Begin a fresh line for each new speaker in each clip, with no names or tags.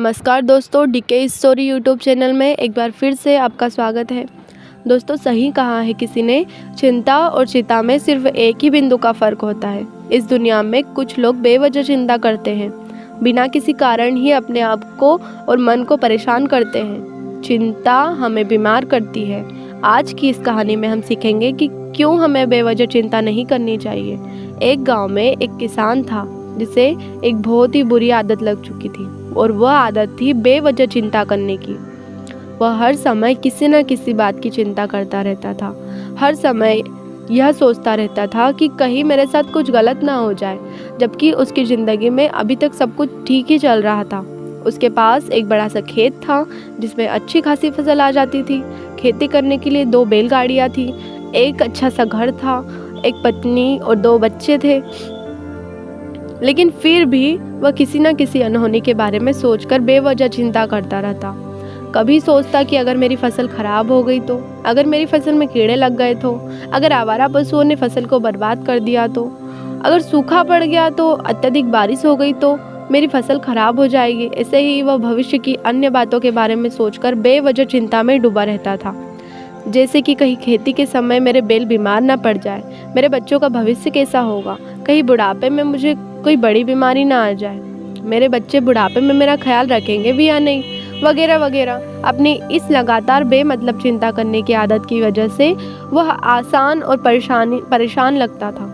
नमस्कार दोस्तों, DK story YouTube channel में एक बार फिर से आपका स्वागत है। दोस्तों, सही कहा है किसी ने, चिंता और चिता में सिर्फ एक ही बिंदु का फ़र्क होता है। इस दुनिया में कुछ लोग बेवजह चिंता करते हैं, बिना किसी कारण ही अपने आप को और मन को परेशान करते हैं। चिंता हमें बीमार करती है। आज की इस कहानी में हम सीखेंगे कि क्यों हमें बेवजह चिंता नहीं करनी चाहिए। एक गाँव में एक किसान था जिसे एक बहुत ही बुरी आदत लग चुकी थी, और वह आदत थी बेवजह चिंता करने की। वह हर समय किसी न किसी बात की चिंता करता रहता था। हर समय यह सोचता रहता था कि कहीं मेरे साथ कुछ गलत ना हो जाए, जबकि उसकी ज़िंदगी में अभी तक सब कुछ ठीक ही चल रहा था। उसके पास एक बड़ा सा खेत था जिसमें अच्छी खासी फसल आ जाती थी। खेती करने के लिए 2 बैलगाड़ियाँ थी, एक अच्छा सा घर था, एक पत्नी और 2 बच्चे थे। लेकिन फिर भी वह किसी न किसी अनहोनी के बारे में सोचकर बेवजह चिंता करता रहता। कभी सोचता कि अगर मेरी फसल खराब हो गई तो, अगर मेरी फसल में कीड़े लग गए तो, अगर आवारा पशुओं ने फसल को बर्बाद कर दिया तो, अगर सूखा पड़ गया तो, अत्यधिक बारिश हो गई तो मेरी फसल खराब हो जाएगी। ऐसे ही वह भविष्य की अन्य बातों के बारे में सोचकर बेवजह चिंता में डूबा रहता था। जैसे कि कहीं खेती के समय मेरे बैल बीमार ना पड़ जाए, मेरे बच्चों का भविष्य कैसा होगा, कहीं बुढ़ापे में मुझे कोई बड़ी बीमारी ना आ जाए, मेरे बच्चे बुढ़ापे में मेरा ख्याल रखेंगे भी या नहीं, वगैरह वगैरह। अपनी इस लगातार बेमतलब चिंता करने की आदत की वजह से वह आसान और परेशान लगता था,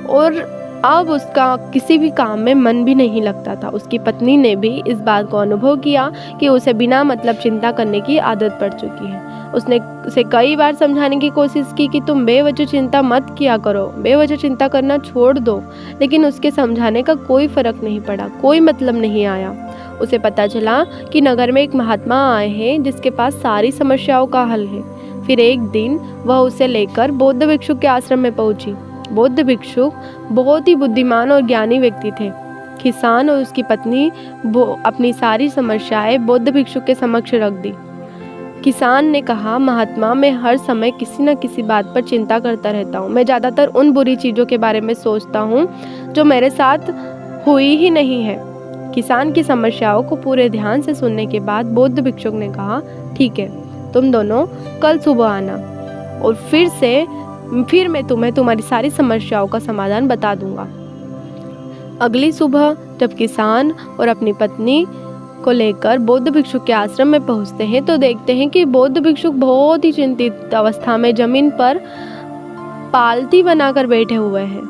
और अब उसका किसी भी काम में मन भी नहीं लगता था। उसकी पत्नी ने भी इस बात को अनुभव किया कि उसे बिना मतलब चिंता करने की आदत पड़ चुकी है। उसने उसे कई बार समझाने की कोशिश की कि तुम बेवजह चिंता मत किया करो, बेवजह चिंता करना छोड़ दो, लेकिन उसके समझाने का कोई फ़र्क नहीं पड़ा, कोई मतलब नहीं आया। उसे पता चला कि नगर में एक महात्मा आए हैं जिसके पास सारी समस्याओं का हल है। फिर एक दिन वह उसे लेकर बौद्ध भिक्षु के आश्रम में पहुंची। बौद्ध भिक्षु बहुत ही बुद्धिमान और ज्ञानी व्यक्ति थे। किसान और उसकी पत्नी अपनी सारी समस्याएं बौद्ध भिक्षु के समक्ष रख दी। किसान ने कहा, महात्मा, मैं हर समय किसी न किसी बात पर चिंता करता रहता हूँ। मैं ज़्यादातर उन बुरी चीज़ों के बारे में सोचता हूँ जो मेरे साथ हुई ही नहीं है। किसान की समस्याओं को पूरे ध्यान से सुनने के बाद बौद्ध भिक्षुक ने कहा, ठीक है, तुम दोनों कल सुबह आना और फिर मैं तुम्हें तुम्हारी सारी समस्याओं का समाधान बता दूंगा। अगली सुबह जब किसान और अपनी पत्नी को लेकर बौद्ध भिक्षुक के आश्रम में पहुंचते हैं तो देखते हैं कि बौद्ध भिक्षुक बहुत ही चिंतित अवस्था में जमीन पर पालती बनाकर बैठे हुए हैं,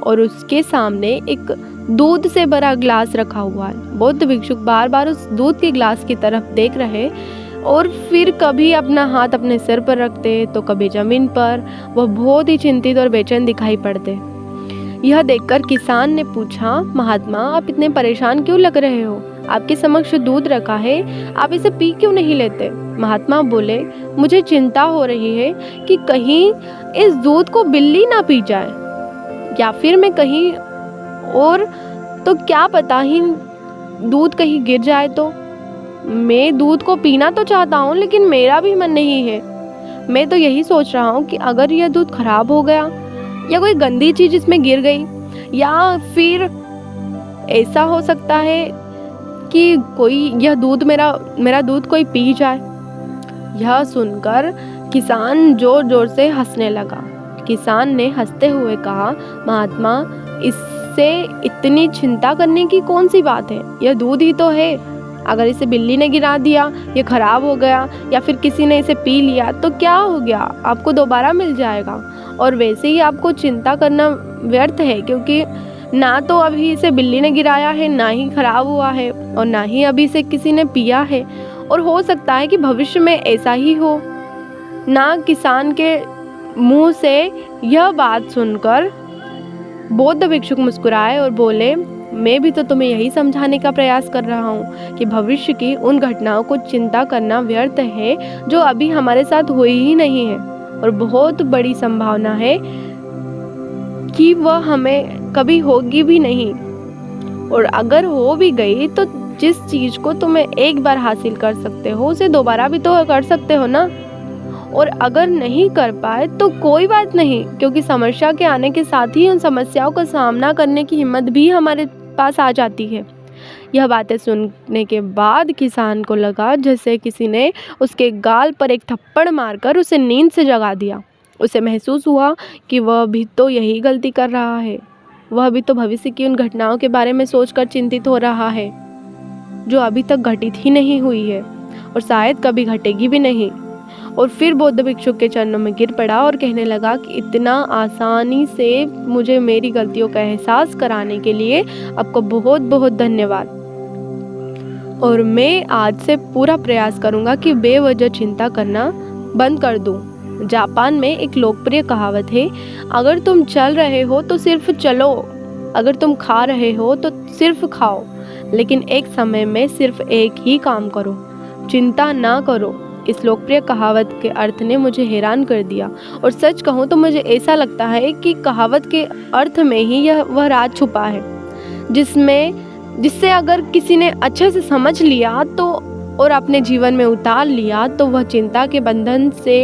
और उसके सामने एक दूध से भरा ग्लास रखा हुआ है। बौद्ध भिक्षुक बार बार उस दूध के ग्लास की तरफ देख रहे, और फिर कभी अपना हाथ अपने सिर पर रखते तो कभी जमीन पर। वह बहुत ही चिंतित और बेचैन दिखाई पड़ते। यह देखकर किसान ने पूछा, महात्मा, आप इतने परेशान क्यों लग रहे हो? आपके समक्ष दूध रखा है, आप इसे पी क्यों नहीं लेते? महात्मा बोले, मुझे चिंता हो रही है कि कहीं इस दूध को बिल्ली ना पी जाए, या फिर मैं कहीं और, तो क्या पता ही दूध कहीं गिर जाए तो। मैं दूध को पीना तो चाहता हूँ, लेकिन मेरा भी मन नहीं है। मैं तो यही सोच रहा हूँ कि अगर यह दूध खराब हो गया या कोई गंदी चीज़ इसमें गिर गई, या फिर ऐसा हो सकता है कि कोई यह दूध मेरा दूध कोई पी जाए। यह सुनकर किसान जोर जोर से हंसने लगा। किसान ने हंसते हुए कहा, महात्मा, इससे इतनी चिंता करने की कौन सी बात है? यह दूध ही तो है। अगर इसे बिल्ली ने गिरा दिया, ये खराब हो गया, या फिर किसी ने इसे पी लिया तो क्या हो गया? आपको दोबारा मिल जाएगा। और वैसे ही आपको चिंता करना व्यर्थ है, क्योंकि ना तो अभी इसे बिल्ली ने गिराया है, ना ही खराब हुआ है, और ना ही अभी इसे किसी ने पिया है, और हो सकता है कि भविष्य में ऐसा ही हो ना। किसान के मुंह से यह बात सुनकर बौद्ध भिक्षुक मुस्कुराए और बोले, मैं भी तो तुम्हें यही समझाने का प्रयास कर रहा हूँ कि भविष्य की उन घटनाओं को चिंता करना व्यर्थ है जो अभी हमारे साथ हुई ही नहीं है, और बहुत बड़ी संभावना है कि वह हमें कभी होगी भी नहीं। और अगर हो भी गई तो जिस चीज़ को तुम्हें एक बार हासिल कर सकते हो उसे दोबारा भी तो कर सकते हो ना। और अगर नहीं कर पाए तो कोई बात नहीं, क्योंकि समस्या के आने के साथ ही उन समस्याओं का सामना करने की हिम्मत भी हमारे पास आ जाती है। यह बातें सुनने के बाद किसान को लगा जैसे किसी ने उसके गाल पर एक थप्पड़ मारकर उसे नींद से जगा दिया। उसे महसूस हुआ कि वह भी तो यही गलती कर रहा है। वह भी तो भविष्य की उन घटनाओं के बारे में सोचकर चिंतित हो रहा है जो अभी तक घटित ही नहीं हुई है और शायद कभी घटेगी भी नहीं। और फिर बौद्ध भिक्षु के चरणों में गिर पड़ा और कहने लगा कि इतना आसानी से मुझे मेरी गलतियों का एहसास कराने के लिए आपको बहुत बहुत धन्यवाद। और मैं आज से पूरा प्रयास करूंगा कि बेवजह चिंता करना बंद कर दूं। जापान में एक लोकप्रिय कहावत है, अगर तुम चल रहे हो तो सिर्फ चलो, अगर तुम खा रहे हो तो सिर्फ खाओ, लेकिन एक समय में सिर्फ एक ही काम करो, चिंता ना करो। इस लोकप्रिय कहावत के अर्थ ने मुझे हैरान कर दिया और सच कहूँ तो मुझे ऐसा लगता है कि कहावत के अर्थ में ही वह राज छुपा है जिससे अगर किसी ने अच्छे से समझ लिया तो और अपने जीवन में उतार लिया तो वह चिंता के बंधन से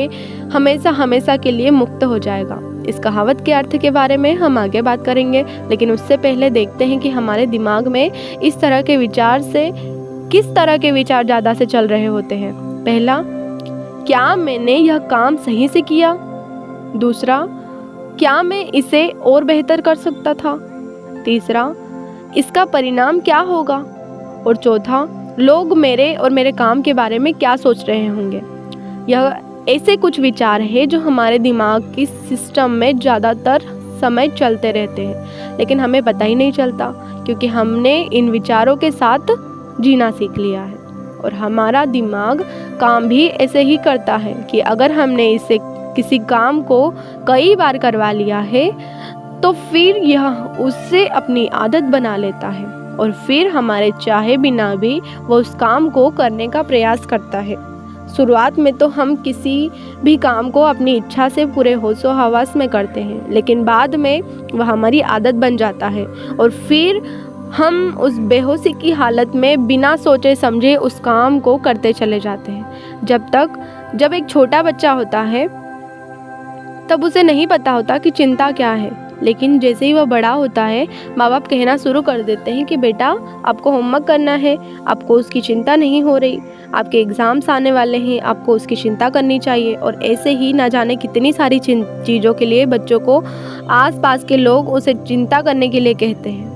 हमेशा हमेशा के लिए मुक्त हो जाएगा। इस कहावत के अर्थ के बारे में हम आगे बात करेंगे, लेकिन उससे पहले देखते हैं कि हमारे दिमाग में इस तरह के विचार से किस तरह के विचार ज़्यादा से चल रहे होते हैं। पहला, क्या मैंने यह काम सही से किया? दूसरा, क्या मैं इसे और बेहतर कर सकता था? तीसरा, इसका परिणाम क्या होगा? और चौथा, लोग मेरे और मेरे काम के बारे में क्या सोच रहे होंगे? यह ऐसे कुछ विचार हैं जो हमारे दिमाग की सिस्टम में ज़्यादातर समय चलते रहते हैं, लेकिन हमें पता ही नहीं चलता क्योंकि हमने इन विचारों के साथ जीना सीख लिया है। और हमारा दिमाग काम भी ऐसे ही करता है कि अगर हमने इसे किसी काम को कई बार करवा लिया है तो फिर यह उससे अपनी आदत बना लेता है और फिर हमारे चाहे बिना भी वो उस काम को करने का प्रयास करता है। शुरुआत में तो हम किसी भी काम को अपनी इच्छा से पूरे होशो हवास में करते हैं, लेकिन बाद में वह हमारी आदत बन जाता है और फिर हम उस बेहोशी की हालत में बिना सोचे समझे उस काम को करते चले जाते हैं। जब एक छोटा बच्चा होता है तब उसे नहीं पता होता कि चिंता क्या है, लेकिन जैसे ही वह बड़ा होता है माँ बाप कहना शुरू कर देते हैं कि बेटा आपको होमवर्क करना है, आपको उसकी चिंता नहीं हो रही, आपके एग्ज़ाम्स आने वाले हैं, आपको उसकी चिंता करनी चाहिए। और ऐसे ही ना जाने कितनी सारी चीज़ों के लिए बच्चों को आसपास के लोग उसे चिंता करने के लिए कहते हैं।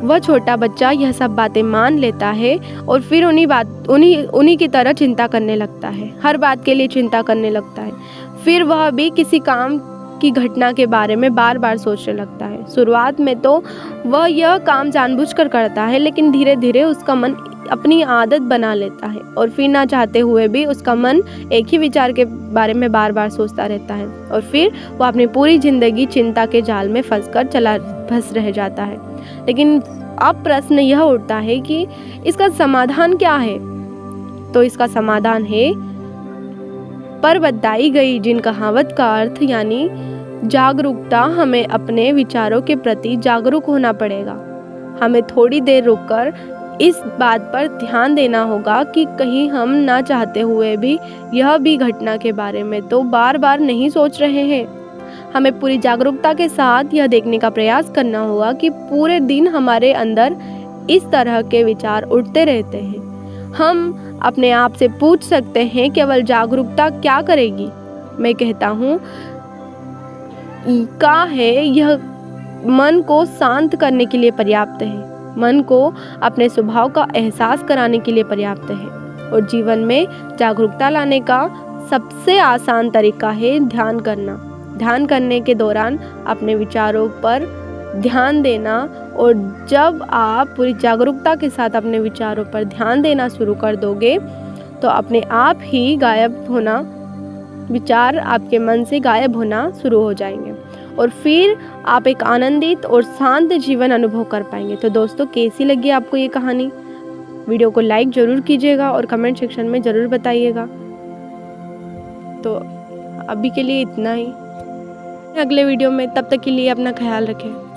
वह छोटा बच्चा यह सब बातें मान लेता है और फिर उन्हीं की तरह चिंता करने लगता है, हर बात के लिए चिंता करने लगता है। फिर वह भी किसी काम की घटना के बारे में बार बार सोचने लगता है। शुरुआत में तो वह यह काम जानबूझकर करता है, लेकिन धीरे धीरे उसका मन अपनी आदत बना लेता है और फिर ना चाहते हुए भी उसका मन एक ही विचार के बारे में बार बार सोचता रहता है और फिर वह अपनी पूरी ज़िंदगी चिंता के जाल में फंस रह जाता है। लेकिन अब प्रश्न यह उठता है कि इसका समाधान क्या है? तो इसका समाधान है पर बताई गई जिन कहावत का अर्थ यानी जागरूकता। हमें अपने विचारों के प्रति जागरूक होना पड़ेगा। हमें थोड़ी देर रुककर इस बात पर ध्यान देना होगा कि कहीं हम ना चाहते हुए भी यह भी घटना के बारे में तो बार बार नहीं सोच रहे हैं। हमें पूरी जागरूकता के साथ यह देखने का प्रयास करना होगा कि पूरे दिन हमारे अंदर इस तरह के विचार उठते रहते हैं। हम अपने आप से पूछ सकते हैं केवल जागरूकता क्या करेगी? मैं कहता हूँ का है यह मन को शांत करने के लिए पर्याप्त है, मन को अपने स्वभाव का एहसास कराने के लिए पर्याप्त है। और जीवन में जागरूकता लाने का सबसे आसान तरीका है ध्यान करना। ध्यान करने के दौरान अपने विचारों पर ध्यान देना, और जब आप पूरी जागरूकता के साथ अपने विचारों पर ध्यान देना शुरू कर दोगे तो अपने आप ही विचार आपके मन से गायब होना शुरू हो जाएंगे और फिर आप एक आनंदित और शांत जीवन अनुभव कर पाएंगे। तो दोस्तों, कैसी लगी आपको ये कहानी? वीडियो को लाइक ज़रूर कीजिएगा और कमेंट सेक्शन में ज़रूर बताइएगा। तो अभी के लिए इतना ही, अगले वीडियो में, तब तक के लिए अपना ख्याल रखें।